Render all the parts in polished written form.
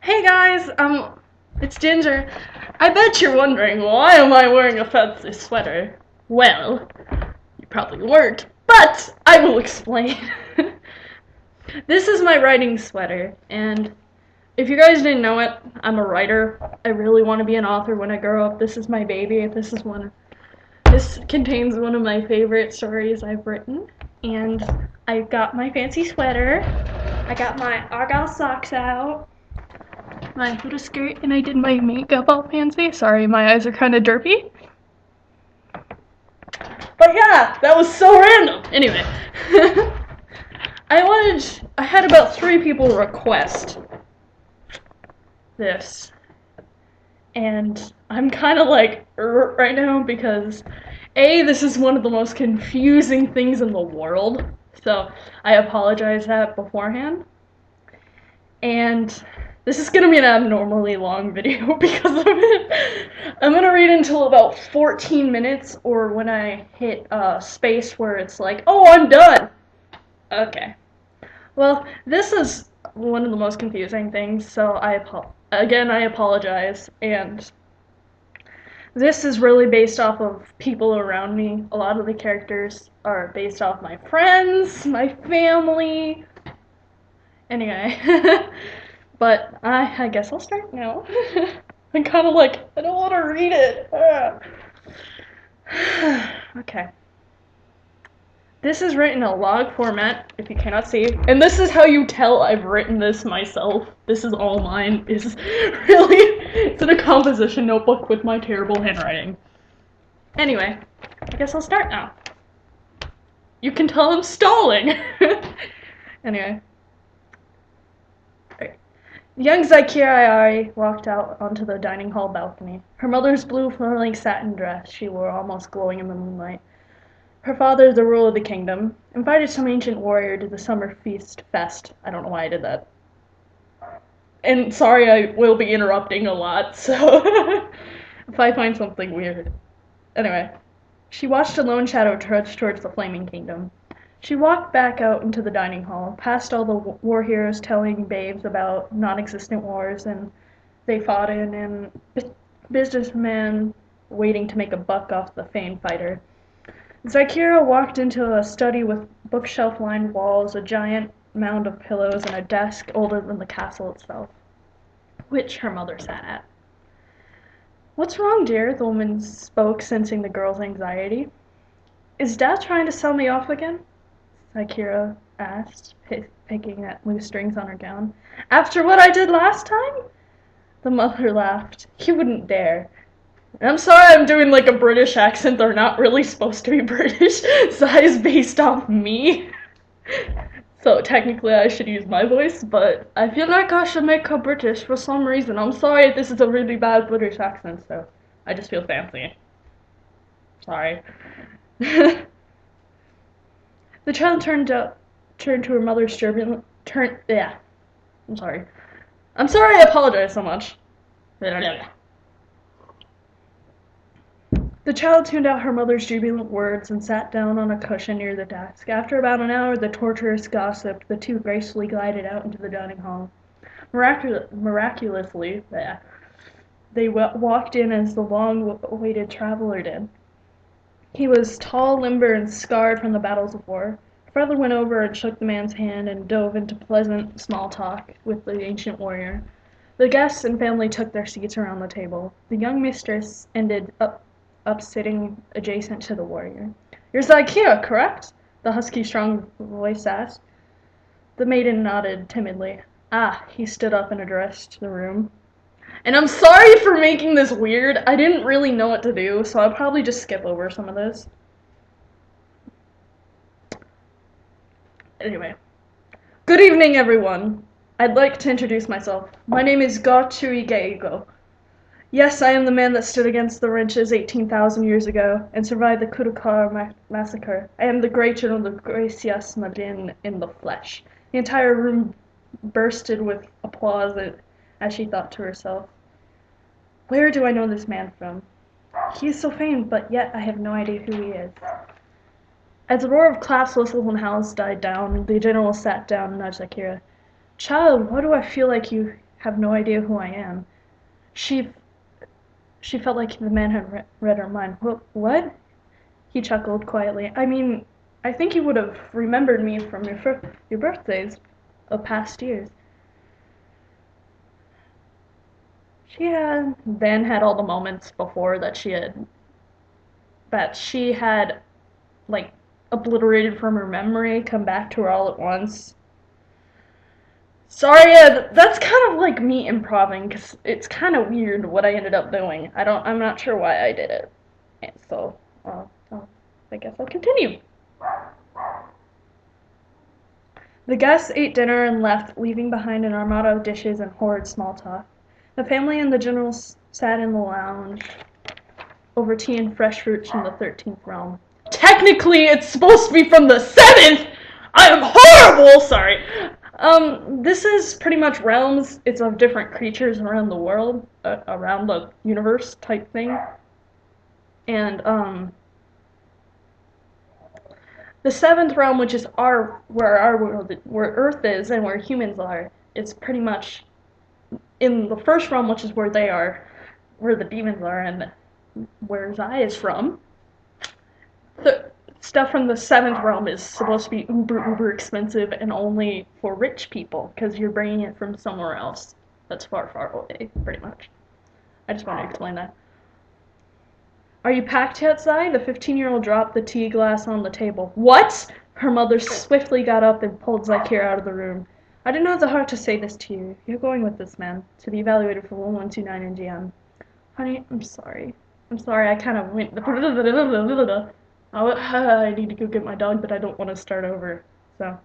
Hey guys, it's Ginger. I bet you're wondering why am I wearing a fancy sweater? Well, you probably weren't, but I will explain. This is my writing sweater, and if you guys didn't know it, I'm a writer. I really want to be an author when I grow up. This is my baby. This contains one of my favorite stories I've written, and I got my fancy sweater. I got my Argyle socks out, my hoodie skirt, and I did my makeup all fancy. Sorry, my eyes are kind of derpy. But yeah, that was so random. Anyway, I had about 3 people request this, and I'm kind of like right now because this is one of the most confusing things in the world, so I apologize that beforehand. And this is gonna be an abnormally long video because of it. I'm gonna read until about 14 minutes, or when I hit space where it's like, oh, I'm done. Okay. Well, this is one of the most confusing things, so I apologize, and this is really based off of people around me. A lot of the characters are based off my friends, my family. Anyway, but I guess I'll start now. I'm kind of like, I don't want to read it. Okay. This is written in a log format, if you cannot see. And this is how you tell I've written this myself. This is all mine. It's in a composition notebook with my terrible handwriting. Anyway, I guess I'll start now. You can tell I'm stalling. Anyway. Young Zykeria walked out onto the dining hall balcony. Her mother's blue flowing satin dress she wore almost glowing in the moonlight. Her father, the ruler of the kingdom, invited some ancient warrior to the summer fest. I don't know why I did that. And sorry, I will be interrupting a lot, so if I find something weird. Anyway, she watched a lone shadow trudge towards the flaming kingdom. She walked back out into the dining hall, past all the war heroes telling babes about non-existent wars and they fought in, and businessmen waiting to make a buck off the famed fighter. Zykeria walked into a study with bookshelf-lined walls, a giant mound of pillows, and a desk older than the castle itself, which her mother sat at. "What's wrong, dear?" the woman spoke, sensing the girl's anxiety. "Is Dad trying to sell me off again?" Zykeria asked, picking at loose strings on her gown. "After what I did last time?" The mother laughed. "You wouldn't dare." I'm sorry I'm doing like a British accent. They're not really supposed to be British. Zai is based off me. So technically I should use my voice, but I feel like I should make her British for some reason. I'm sorry if this is a really bad British accent, so I just feel fancy. Sorry. The child turned to her mother's I'm sorry. I'm sorry, I apologize so much. The child tuned out her mother's jubilant words and sat down on a cushion near the desk. After about an hour, the torturous gossiped, the two gracefully glided out into the dining hall. Miraculously, they walked in as the long-awaited traveler did. He was tall, limber, and scarred from the battles of war. Father went over and shook the man's hand and dove into pleasant small talk with the ancient warrior. The guests and family took their seats around the table. The young mistress ended up sitting adjacent to the warrior. "You're Zykeria, correct?" the husky, strong voice asked. The maiden nodded timidly. "Ah," he stood up and addressed the room. And I'm sorry for making this weird. I didn't really know what to do, so I'll probably just skip over some of this. Anyway. Good evening, everyone. I'd like to introduce myself. My name is Gotui Geigo. Yes, I am the man that stood against the wrenches 18,000 years ago and survived the Kudukar massacre. I am the great general of Gracias Madin in the flesh. The entire room bursted with applause as she thought to herself, "Where do I know this man from? He is so famed, but yet I have no idea who he is." As the roar of claps, whistles, and howls died down, the general sat down and nudged Zykeria. "Child, why do I feel like you have no idea who I am. She she felt like the man had read her mind. What? He chuckled quietly. I mean, I think you would have remembered me from your birthdays of past years. She had then had all the moments before that she had like obliterated from her memory come back to her all at once. Sorry, that's kind of like me improving because it's kind of weird what I ended up doing. I'm not sure why I did it. And so, I guess I'll continue. The guests ate dinner and left, leaving behind an armada of dishes and horrid small talk. The family and the generals sat in the lounge over tea and fresh fruits from the 13th realm. Technically, it's supposed to be from the 7th! I am horrible! Sorry. This is pretty much realms. It's of different creatures around the world, around the universe type thing. And, the 7th realm, which is where our world, where Earth is and where humans are, is pretty much in the first realm, which is where they are, where the demons are, and where Zai is from. The stuff from the 7th realm is supposed to be uber expensive and only for rich people, because you're bringing it from somewhere else that's far away, pretty much. I just want to explain that. Are you packed yet, Zai? The 15-year-old dropped the tea glass on the table. What? Her mother swiftly got up and pulled Zakira out of the room. I didn't have the heart to say this to you. You're going with this man to be evaluated for 1129 in GM. Honey, I'm sorry. I kind of went... I need to go get my dog, but I don't want to start over. So...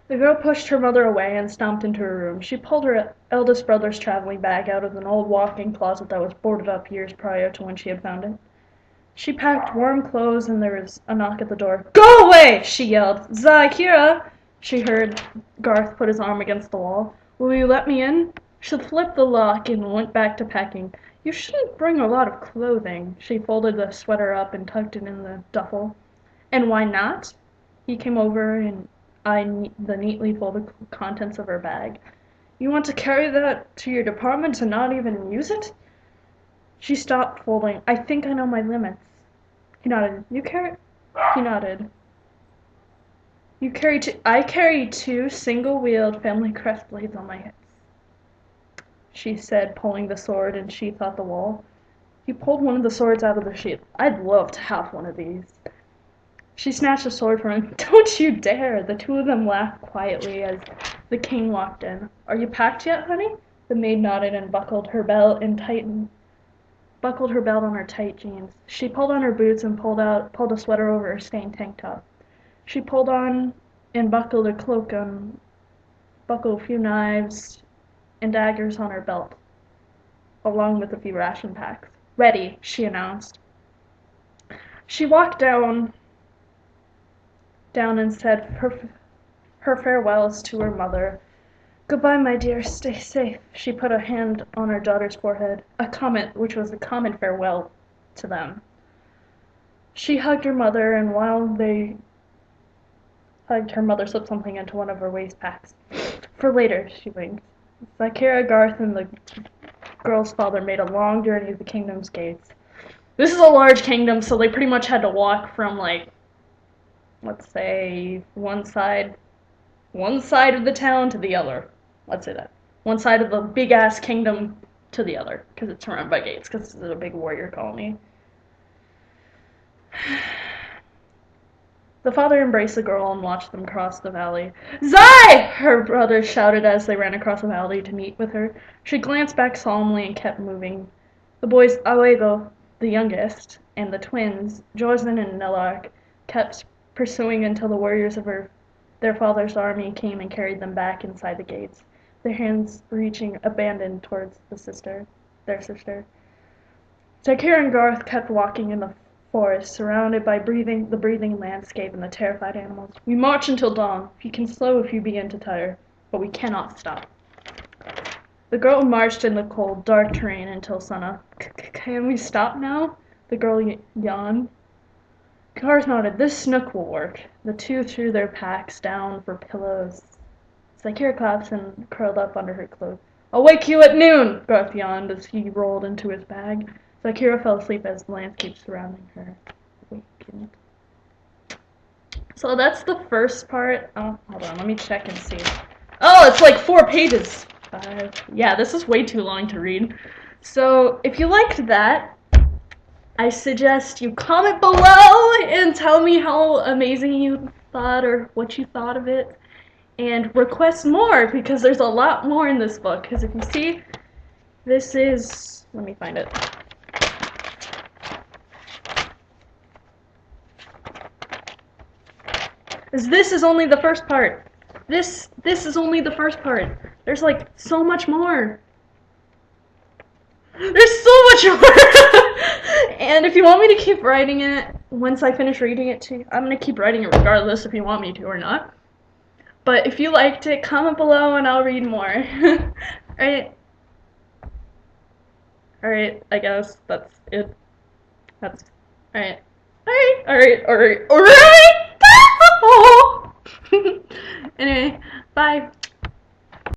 The girl pushed her mother away and stomped into her room. She pulled her eldest brother's traveling bag out of an old walk-in closet that was boarded up years prior to when she had found it. She packed warm clothes and there was a knock at the door. Go away! She yelled. Zakira! She heard Garth put his arm against the wall. Will you let me in? She flipped the lock and went back to packing. You shouldn't bring a lot of clothing. She folded the sweater up and tucked it in the duffel. And why not? He came over and eyed the neatly folded contents of her bag. You want to carry that to your department and not even use it? She stopped folding. I think I know my limits. He nodded. He nodded. I carry 2 single-wheeled family crest blades on my hips, she said, pulling the sword and sheath off the wall. He pulled one of the swords out of the sheath. I'd love to have one of these. She snatched the sword from him. Don't you dare! The two of them laughed quietly as the king walked in. Are you packed yet, honey? The maid nodded and buckled her belt on her tight jeans. She pulled on her boots and pulled a sweater over her stained tank top. She pulled on and buckled a cloak and buckled a few knives and daggers on her belt, along with a few ration packs. Ready, she announced. She walked down and said her farewells to her mother. Goodbye, my dear, stay safe. She put a hand on her daughter's forehead, which was a common farewell to them. She hugged her mother, and while they hugged, her mother slipped something into one of her waist packs. For later, she winked. Zakira, Garth, and the girl's father made a long journey to the kingdom's gates. This is a large kingdom, so they pretty much had to walk from, like, let's say, one side of the town to the other. Let's say that. One side of the big-ass kingdom to the other, because it's surrounded by gates, because it's a big warrior colony. The father embraced the girl and watched them cross the valley. Zai! Her brother shouted as they ran across the valley to meet with her. She glanced back solemnly and kept moving. The boys, Awego, the youngest, and the twins, Jorzan and Nelark, kept pursuing until the warriors of their father's army came and carried them back inside the gates, their hands reaching abandoned towards their sister. Zakira and Garth kept walking in the forest, surrounded by the breathing landscape and the terrified animals. We march until dawn. We can slow if you begin to tire, but we cannot stop. The girl marched in the cold, dark terrain until sunup. Can we stop now? The girl yawned. Garth nodded. This snook will work. The two threw their packs down for pillows. Zakira collapsed and curled up under her cloak. "I'll wake you at noon," Garth yawned as he rolled into his bag. Zakira fell asleep as the landscape surrounding her awakened. So that's the first part. Oh, hold on, let me check and see. Oh, it's like 4 pages. 5. Yeah, this is way too long to read. So if you liked that, I suggest you comment below and tell me how amazing you thought or what you thought of it. And request more, because there's a lot more in this book. Because if you see, this is... let me find it. This is only the first part. This is only the first part. There's like so much more. There's so much more! And if you want me to keep writing it, once I finish reading it too, I'm going to keep writing it regardless if you want me to or not. But if you liked it, comment below and I'll read more. Alright. Alright, I guess that's it. That's... alright. Alright. Anyway, bye.